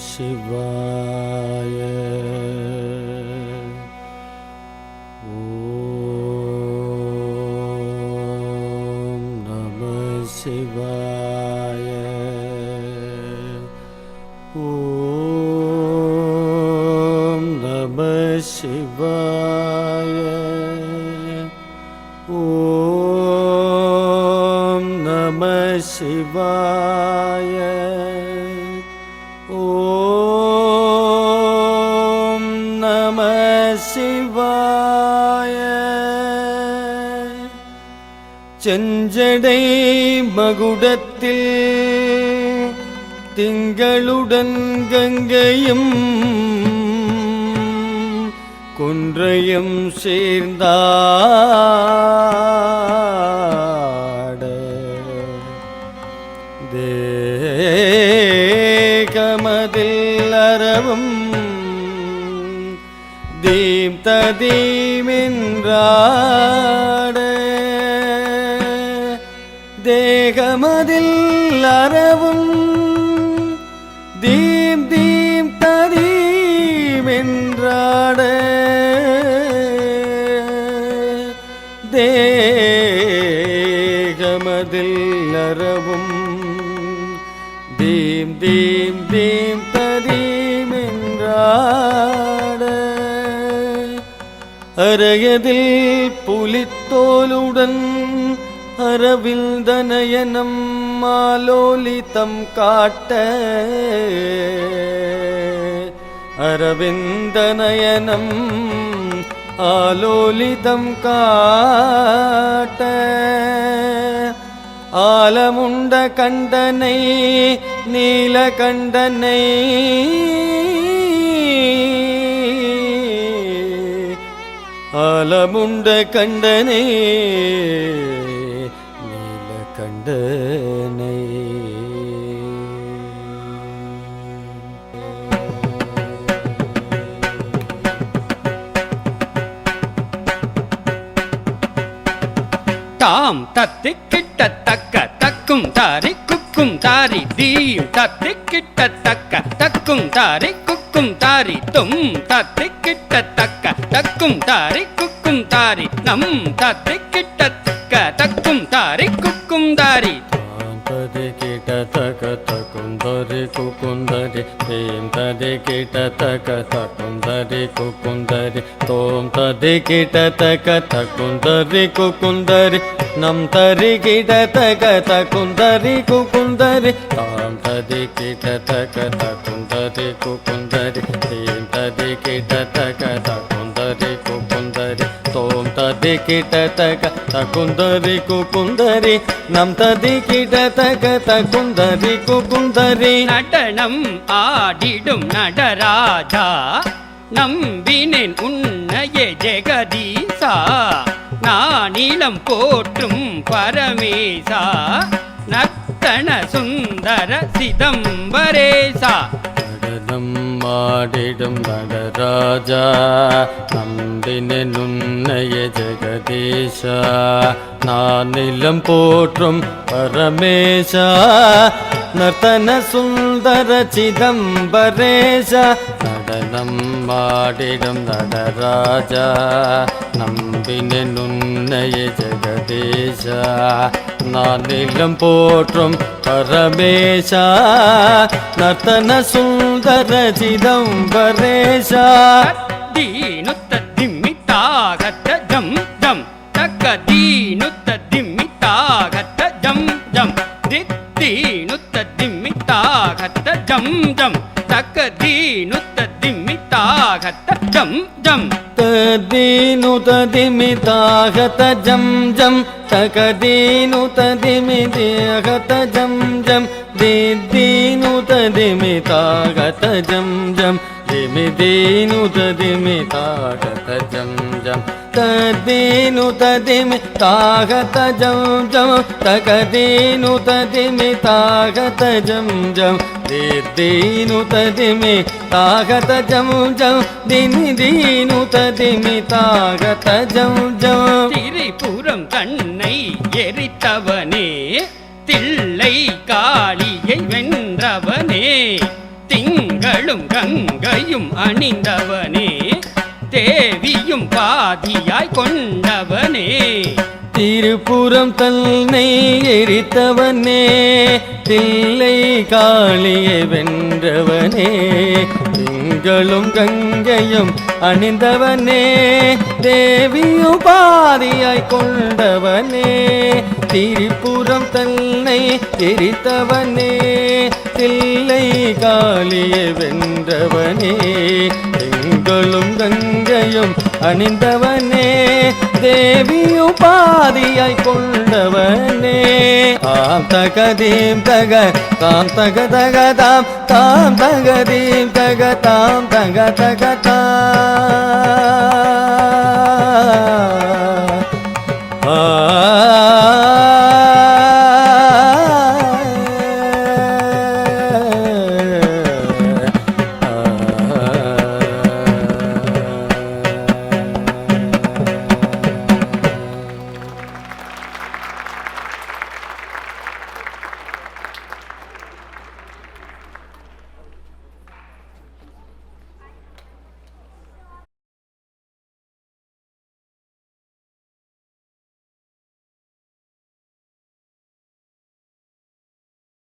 சிவாய. ஓம் நம சிவாய. ஓம் நம சிவாய. ஓம் நம சிவாய. ஓம் நம சிவாய. செஞ்சடை மகுடத்தில் திங்களுடன் கங்கையும் குன்றையும் சேர்ந்தாட தேகமதில் அரவும் தீம் ததீமென்றாட தேகமதில் அரவும் தீம் தீம் ததீமென்றாட தேகமதில் அரவும் தீம் தீம் தீம் ததீமென்றாட அரையதில் புலித்தோலுடன் அரவிந்தநயனம் மாலோலிதம் காட்ட அரவிந்தநயனம் ஆலோலிதம் காட்ட ஆலமுண்ட கண்டனை நீலகண்டனை ஆலமுண்ட கண்டனை நீலகண்டனை தாம் தத்தி கிட்ட தக்க தக்கும் தாரி குக்கும் தாரி தீம் தத்தி கிட்ட தக்க தக்கும் தாரி குக்கும் தாரி தும் தத்தி கிட்ட தக்க தக்கும் தாரி குக்கும் தாரி நம் தத்தி கிட்ட தக்க தக்கும் தாரி குக்கும் தாரி ததி கிட்ட தக்க தக்குந்தரி குக்குந்தரி தீம் ததி கிட்ட தக்க தக்குந்தரி குக்குந்தரி தோம் ததி கிட்ட தக்க தக்குந்தரி குக்குந்தரி நம் தரி கிட்ட தக்க தக்குந்தரி குக்குந்தரி தாம் ததி கிட்ட தக்க தக்குந்தரி குக்குந்தரி தீம் ததி கிட்ட தக்க தக்குந்தரி குக்குந்தரி தோம் ததி கிட்ட தக்க தக்குந்தரி குக்குந்தரி நம் ததி கிட்ட தக்க தக்குந்தரி குக்குந்தரி நடனம் ஆடிடும் நடராஜா நம்பினேன் உன்னையே ஜெகதீசா நானிலம் போற்றும் பரமேசா நர்த்தன சுந்தர சிதம்பரேசா நடனம் ஆடிடும் நடராஜா நம்பினேன் உன்னையே ஜெகதீசா நானிலம் போற்றும் பரமேசா நர்த்தன சுந்தர சிதம்பரேசா நடனம் ஆடிடும் நடராஜா நம்பினேன் உன்னையே ஜெகதீசா நானிலம் போற்றும் பரமேசா நர்த்தன சுந்தர சிதம்பரேசா தீனுத்த திம்மித்தாகத்த ஜம் ஜம் தக்க தீனுத்த திம்மித்தாகத்த ஜம் ஜம் தித்தீனுத்த திம்மித்தாகத்த ஜம் ஜம் தக்க தீனுத்த திம்மித்தாகத்த ஜம் ஜம் ததீனுத திமிதாகத ஜம் ஜம் தகதீனுத திமிதாகத ஜம் ஜம் திதீனுத திமிதாகத ஜம் ஜம் திமி தீனு ததிமி தாகத ஜம் ஜம் ததீனு ததிமி தாகத ஜம் ஜம் தகதீனு ததிமி தாகத ஜம் ஜம் தீனு ததிமி தாகத ஜம் ஜம் தினி தீனு ததிமி தாகத ஜம் ஜம் திரிபுரம் தன்னை எரித்தவனே தில்லை காளியை வென்றவனே திங்களும் கங்கையும் அணிந்தவனே தேவியும் பாதியாய் கொண்டவனே திருப்புறம் தன்னை எரித்தவனே தில்லை காளியை வென்றவனே திங்களும் கங்கையும் அணிந்தவனே தேவியும் பாதியாய் கொண்டவனே திரிபுரம் தன்னை எரித்தவனே தில்லை காளியை வென்றவனே திங்களும் கங்கையும் அணிந்தவனே தேவியும் பாதியாய் கொண்டவனே தாம் தகதீம் தக தாம் தக தக தாம் தாம் தகதீம் தக தாம் தக தக தாம்